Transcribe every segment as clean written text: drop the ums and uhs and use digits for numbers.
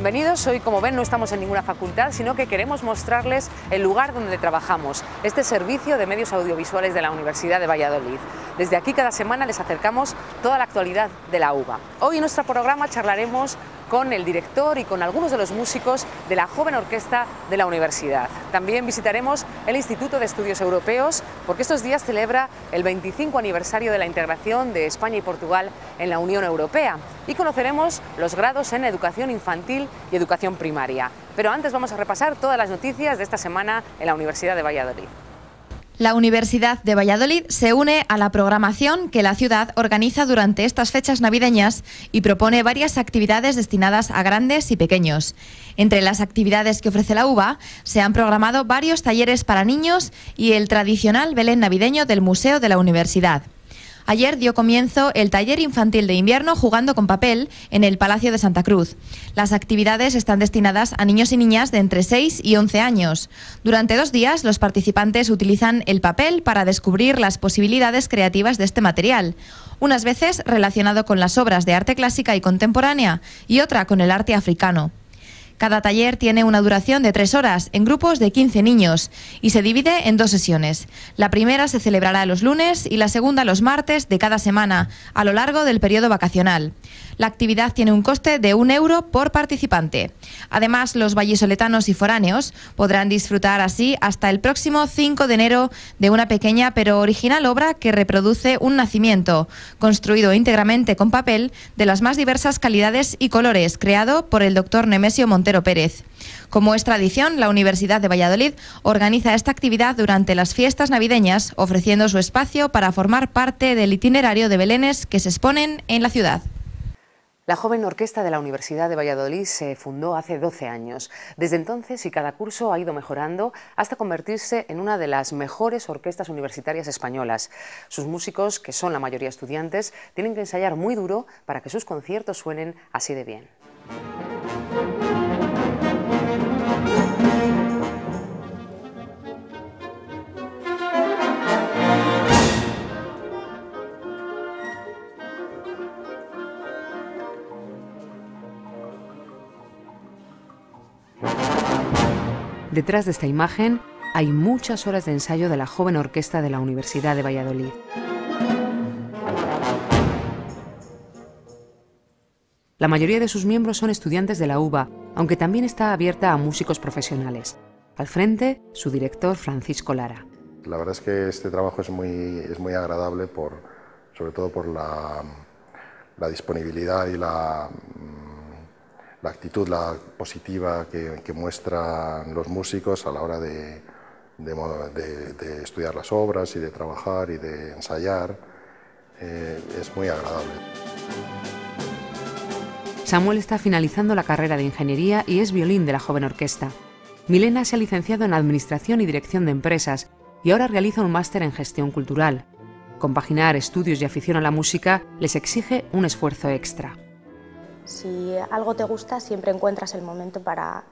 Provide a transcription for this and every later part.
Bienvenidos. Hoy, como ven, no estamos en ninguna facultad, sino que queremos mostrarles el lugar donde trabajamos, este servicio de medios audiovisuales de la Universidad de Valladolid. Desde aquí cada semana les acercamos toda la actualidad de la UVA. Hoy en nuestro programa charlaremos con el director y con algunos de los músicos de la joven orquesta de la universidad. También visitaremos el Instituto de Estudios Europeos, porque estos días celebra el 25 aniversario de la integración de España y Portugal en la Unión Europea, y conoceremos los grados en educación infantil y educación primaria. Pero antes vamos a repasar todas las noticias de esta semana en la Universidad de Valladolid. La Universidad de Valladolid se une a la programación que la ciudad organiza durante estas fechas navideñas y propone varias actividades destinadas a grandes y pequeños. Entre las actividades que ofrece la UVA se han programado varios talleres para niños y el tradicional Belén navideño del Museo de la Universidad. Ayer dio comienzo el taller infantil de invierno jugando con papel en el Palacio de Santa Cruz. Las actividades están destinadas a niños y niñas de entre 6 y 11 años. Durante 2 días los participantes utilizan el papel para descubrir las posibilidades creativas de este material, unas veces relacionado con las obras de arte clásica y contemporánea y otra con el arte africano. Cada taller tiene una duración de 3 horas en grupos de 15 niños y se divide en 2 sesiones. La primera se celebrará los lunes y la segunda los martes de cada semana, a lo largo del periodo vacacional. La actividad tiene un coste de 1 euro por participante. Además, los vallisoletanos y foráneos podrán disfrutar así hasta el próximo 5 de enero de una pequeña pero original obra que reproduce un nacimiento, construido íntegramente con papel de las más diversas calidades y colores, creado por el doctor Nemesio Montero Pérez. Como es tradición, la Universidad de Valladolid organiza esta actividad durante las fiestas navideñas, ofreciendo su espacio para formar parte del itinerario de belenes que se exponen en la ciudad. La joven orquesta de la Universidad de Valladolid se fundó hace 12 años. Desde entonces y cada curso ha ido mejorando hasta convertirse en una de las mejores orquestas universitarias españolas. Sus músicos, que son la mayoría estudiantes, tienen que ensayar muy duro para que sus conciertos suenen así de bien. Detrás de esta imagen hay muchas horas de ensayo de la joven orquesta de la Universidad de Valladolid. La mayoría de sus miembros son estudiantes de la UVA, aunque también está abierta a músicos profesionales. Al frente, su director Francisco Lara. La verdad es que este trabajo es muy agradable, sobre todo por la disponibilidad y la actitud positiva que muestran los músicos a la hora de estudiar las obras y de trabajar y de ensayar. Es muy agradable. Samuel está finalizando la carrera de ingeniería y es violín de la joven orquesta. Milena se ha licenciado en Administración y Dirección de Empresas y ahora realiza un máster en Gestión Cultural. Compaginar estudios y afición a la música les exige un esfuerzo extra. Si algo te gusta, siempre encuentras el momento para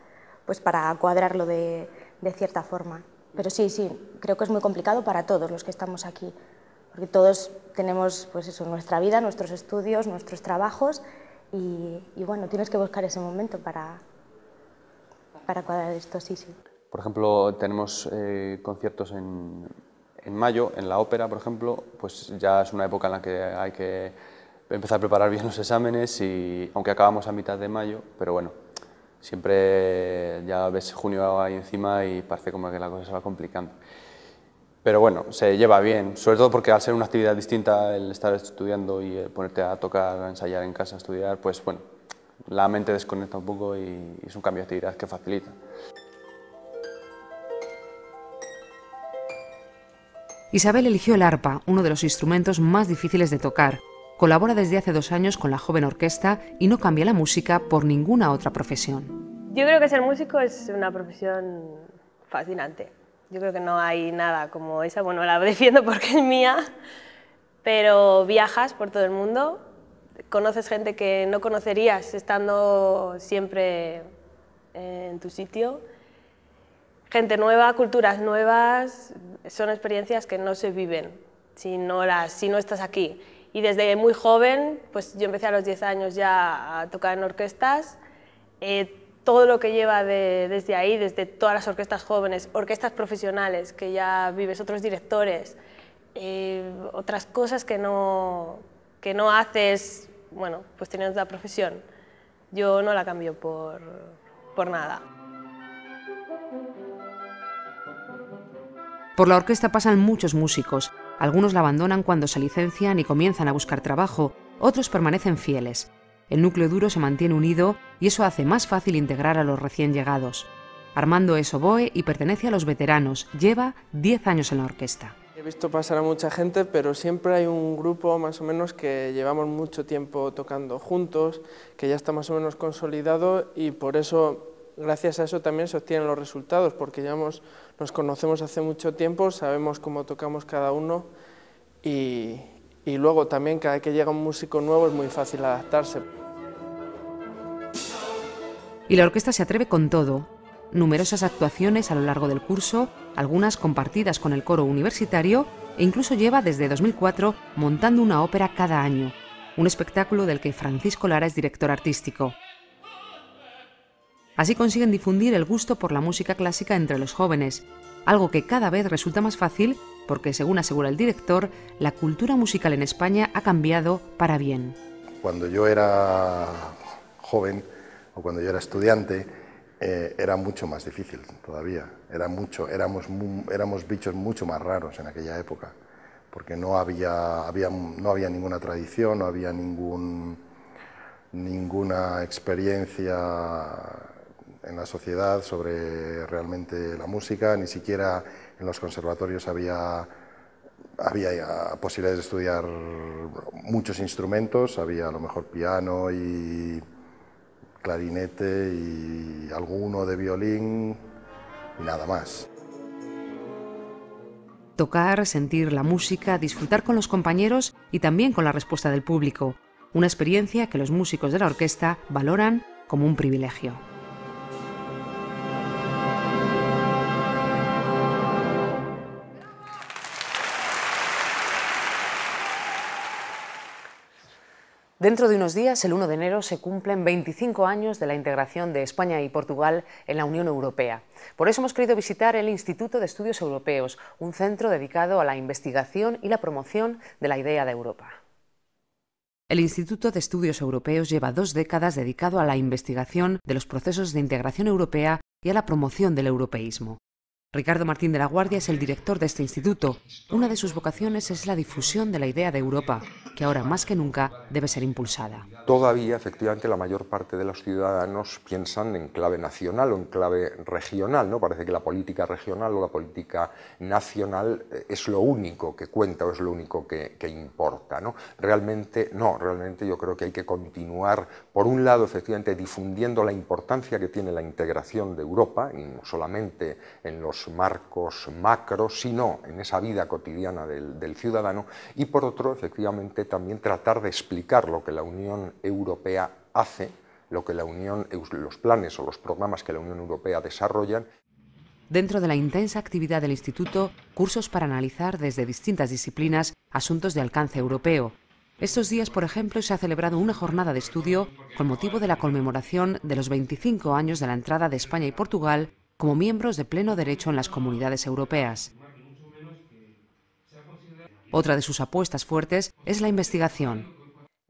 cuadrarlo de cierta forma. Pero sí, creo que es muy complicado para todos los que estamos aquí, porque todos tenemos nuestra vida, nuestros estudios, nuestros trabajos, y bueno, tienes que buscar ese momento para cuadrar esto, sí. Por ejemplo, tenemos conciertos en mayo, en la ópera, por ejemplo, pues ya es una época en la que hay que empezar a preparar bien los exámenes, y aunque acabamos a mitad de mayo, pero bueno, siempre ya ves junio ahí encima y parece como que la cosa se va complicando. Pero bueno, se lleva bien, sobre todo porque al ser una actividad distinta, el estar estudiando y el ponerte a tocar, a ensayar en casa, a estudiar, pues bueno, la mente desconecta un poco y es un cambio de actividad que facilita. Isabel eligió el arpa, uno de los instrumentos más difíciles de tocar. Colabora desde hace 2 años con la joven orquesta y no cambia la música por ninguna otra profesión. Yo creo que ser músico es una profesión fascinante. Yo creo que no hay nada como esa, bueno, la defiendo porque es mía, pero viajas por todo el mundo, conoces gente que no conocerías estando siempre en tu sitio, gente nueva, culturas nuevas, son experiencias que no se viven si no estás aquí. Y desde muy joven, pues yo empecé a los 10 años ya a tocar en orquestas, he todo lo que lleva desde ahí, desde todas las orquestas jóvenes, orquestas profesionales, que ya vives, otros directores, otras cosas que no haces, bueno, pues teniendo la profesión. Yo no la cambio por nada. Por la orquesta pasan muchos músicos. Algunos la abandonan cuando se licencian y comienzan a buscar trabajo, otros permanecen fieles. El núcleo duro se mantiene unido y eso hace más fácil integrar a los recién llegados. Armando es oboe y pertenece a los veteranos, lleva 10 años en la orquesta. He visto pasar a mucha gente, pero siempre hay un grupo más o menos que llevamos mucho tiempo tocando juntos, que ya está más o menos consolidado y por eso, gracias a eso también se obtienen los resultados, porque ya nos conocemos hace mucho tiempo, sabemos cómo tocamos cada uno y luego también cada vez que llega un músico nuevo es muy fácil adaptarse. Y la orquesta se atreve con todo. Numerosas actuaciones a lo largo del curso, algunas compartidas con el coro universitario e incluso lleva desde 2004 montando una ópera cada año, un espectáculo del que Francisco Lara es director artístico. Así consiguen difundir el gusto por la música clásica entre los jóvenes, algo que cada vez resulta más fácil porque, según asegura el director, la cultura musical en España ha cambiado para bien. Cuando yo era joven o cuando yo era estudiante, era mucho más difícil todavía, éramos bichos mucho más raros en aquella época, porque no había ninguna tradición, no había ninguna experiencia en la sociedad sobre realmente la música, ni siquiera en los conservatorios había posibilidades de estudiar muchos instrumentos, había a lo mejor piano y clarinete y alguno de violín y nada más. Tocar, sentir la música, disfrutar con los compañeros y también con la respuesta del público, una experiencia que los músicos de la orquesta valoran como un privilegio. Dentro de unos días, el 1 de enero, se cumplen 25 años de la integración de España y Portugal en la Unión Europea. Por eso hemos querido visitar el Instituto de Estudios Europeos, un centro dedicado a la investigación y la promoción de la idea de Europa. El Instituto de Estudios Europeos lleva 2 décadas dedicado a la investigación de los procesos de integración europea y a la promoción del europeísmo. Ricardo Martín de la Guardia es el director de este instituto. Una de sus vocaciones es la difusión de la idea de Europa, que ahora más que nunca debe ser impulsada. Todavía, efectivamente, la mayor parte de los ciudadanos piensan en clave nacional o en clave regional, ¿no? Parece que la política regional o la política nacional es lo único que cuenta o es lo único que importa, ¿no? Realmente no, realmente yo creo que hay que continuar, por un lado, efectivamente, difundiendo la importancia que tiene la integración de Europa, y no solamente en los marcos macros, sino en esa vida cotidiana del ciudadano, y por otro, efectivamente, también tratar de explicar lo que la Unión Europea hace, lo que los planes o los programas que la Unión Europea desarrollan. Dentro de la intensa actividad del Instituto, cursos para analizar desde distintas disciplinas asuntos de alcance europeo. Estos días, por ejemplo, se ha celebrado una jornada de estudio con motivo de la conmemoración de los 25 años de la entrada de España y Portugal como miembros de pleno derecho en las comunidades europeas. Otra de sus apuestas fuertes es la investigación.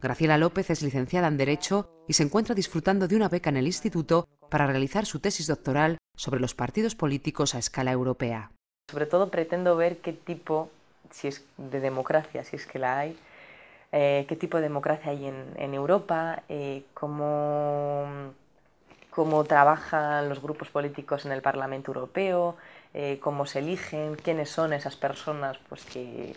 Graciela López es licenciada en Derecho y se encuentra disfrutando de una beca en el instituto para realizar su tesis doctoral sobre los partidos políticos a escala europea. Sobre todo pretendo ver qué tipo, si es de democracia, si es que la hay, qué tipo de democracia hay en Europa, cómo trabajan los grupos políticos en el Parlamento Europeo, cómo se eligen, quiénes son esas personas pues, que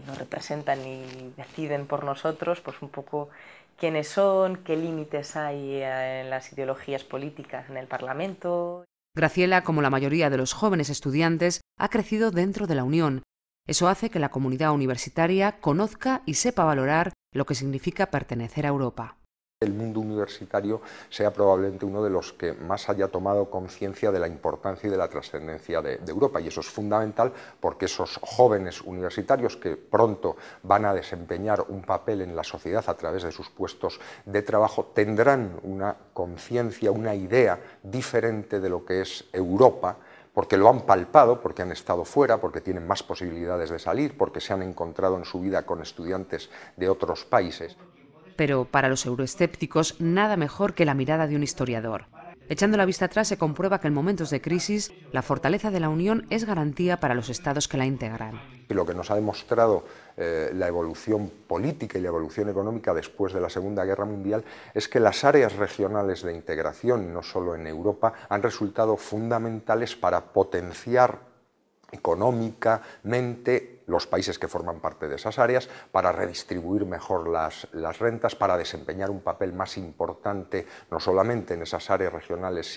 nos representan y deciden por nosotros, pues un poco quiénes son, qué límites hay en las ideologías políticas en el Parlamento. Graciela, como la mayoría de los jóvenes estudiantes, ha crecido dentro de la Unión. Eso hace que la comunidad universitaria conozca y sepa valorar lo que significa pertenecer a Europa. el mundo universitario sea probablemente uno de los que más haya tomado conciencia de la importancia y de la trascendencia de Europa, y eso es fundamental porque esos jóvenes universitarios que pronto van a desempeñar un papel en la sociedad a través de sus puestos de trabajo tendrán una conciencia, una idea diferente de lo que es Europa, porque lo han palpado, porque han estado fuera, porque tienen más posibilidades de salir, porque se han encontrado en su vida con estudiantes de otros países. Pero para los euroescépticos, nada mejor que la mirada de un historiador. Echando la vista atrás se comprueba que en momentos de crisis, la fortaleza de la Unión es garantía para los estados que la integran. Y lo que nos ha demostrado la evolución política y la evolución económica después de la Segunda Guerra Mundial es que las áreas regionales de integración, no solo en Europa, han resultado fundamentales para potenciar económicamente los países que forman parte de esas áreas, para redistribuir mejor las rentas, para desempeñar un papel más importante no solamente en esas áreas regionales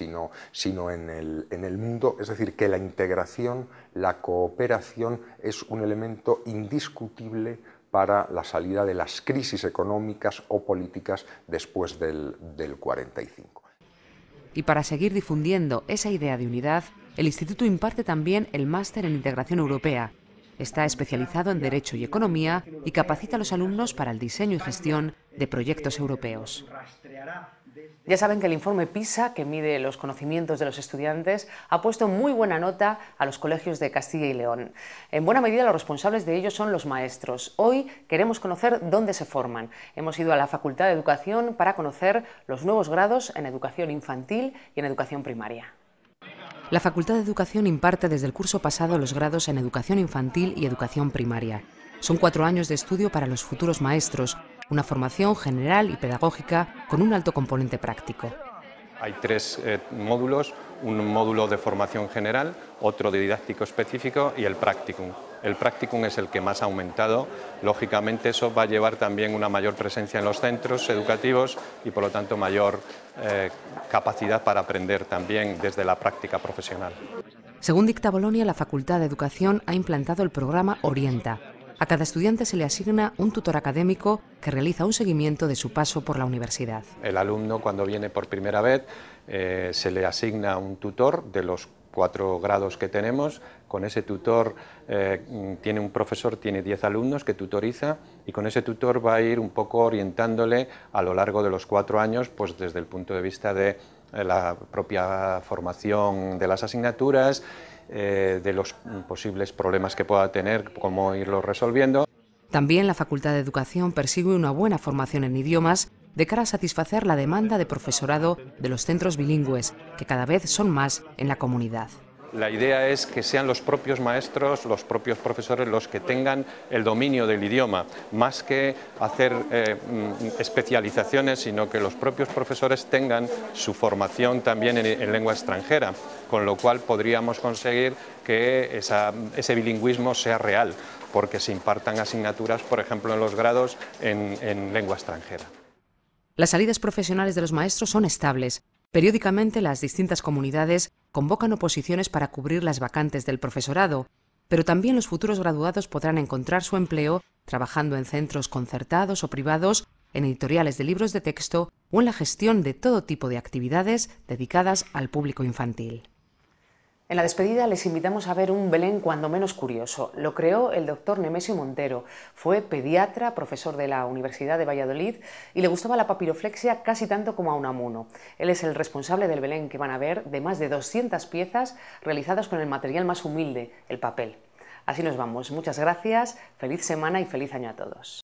sino en el mundo. Es decir, que la integración, la cooperación es un elemento indiscutible para la salida de las crisis económicas o políticas después del 45. Y para seguir difundiendo esa idea de unidad, el Instituto imparte también el Máster en Integración Europea. Está especializado en Derecho y Economía y capacita a los alumnos para el diseño y gestión de proyectos europeos. Ya saben que el informe PISA, que mide los conocimientos de los estudiantes, ha puesto muy buena nota a los colegios de Castilla y León. En buena medida los responsables de ello son los maestros. Hoy queremos conocer dónde se forman. Hemos ido a la Facultad de Educación para conocer los nuevos grados en Educación Infantil y en Educación Primaria. La Facultad de Educación imparte desde el curso pasado los grados en Educación Infantil y Educación Primaria. Son 4 años de estudio para los futuros maestros, una formación general y pedagógica con un alto componente práctico. Hay 3 módulos, un módulo de formación general, otro de didáctico específico y el practicum. El practicum es el que más ha aumentado, lógicamente eso va a llevar también una mayor presencia en los centros educativos y por lo tanto mayor capacidad para aprender también desde la práctica profesional. Según dicta Bolonia, la Facultad de Educación ha implantado el programa Orienta. A cada estudiante se le asigna un tutor académico que realiza un seguimiento de su paso por la universidad. El alumno, cuando viene por primera vez, se le asigna un tutor de los 4 grados que tenemos. Con ese tutor tiene un profesor, tiene 10 alumnos que tutoriza y con ese tutor va a ir un poco orientándole a lo largo de los 4 años, pues desde el punto de vista de la propia formación de las asignaturas, de los posibles problemas que pueda tener, cómo irlos resolviendo. También la Facultad de Educación persigue una buena formación en idiomas de cara a satisfacer la demanda de profesorado de los centros bilingües, que cada vez son más en la comunidad. La idea es que sean los propios maestros, los propios profesores los que tengan el dominio del idioma, más que hacer especializaciones, sino que los propios profesores tengan su formación también en lengua extranjera, con lo cual podríamos conseguir que ese bilingüismo sea real, porque se impartan asignaturas, por ejemplo, en los grados en lengua extranjera. Las salidas profesionales de los maestros son estables. Periódicamente las distintas comunidades convocan oposiciones para cubrir las vacantes del profesorado, pero también los futuros graduados podrán encontrar su empleo trabajando en centros concertados o privados, en editoriales de libros de texto o en la gestión de todo tipo de actividades dedicadas al público infantil. En la despedida les invitamos a ver un Belén cuando menos curioso. Lo creó el doctor Nemesio Montero. Fue pediatra, profesor de la Universidad de Valladolid y le gustaba la papiroflexia casi tanto como a Unamuno. Él es el responsable del Belén que van a ver de más de 200 piezas realizadas con el material más humilde, el papel. Así nos vamos. Muchas gracias, feliz semana y feliz año a todos.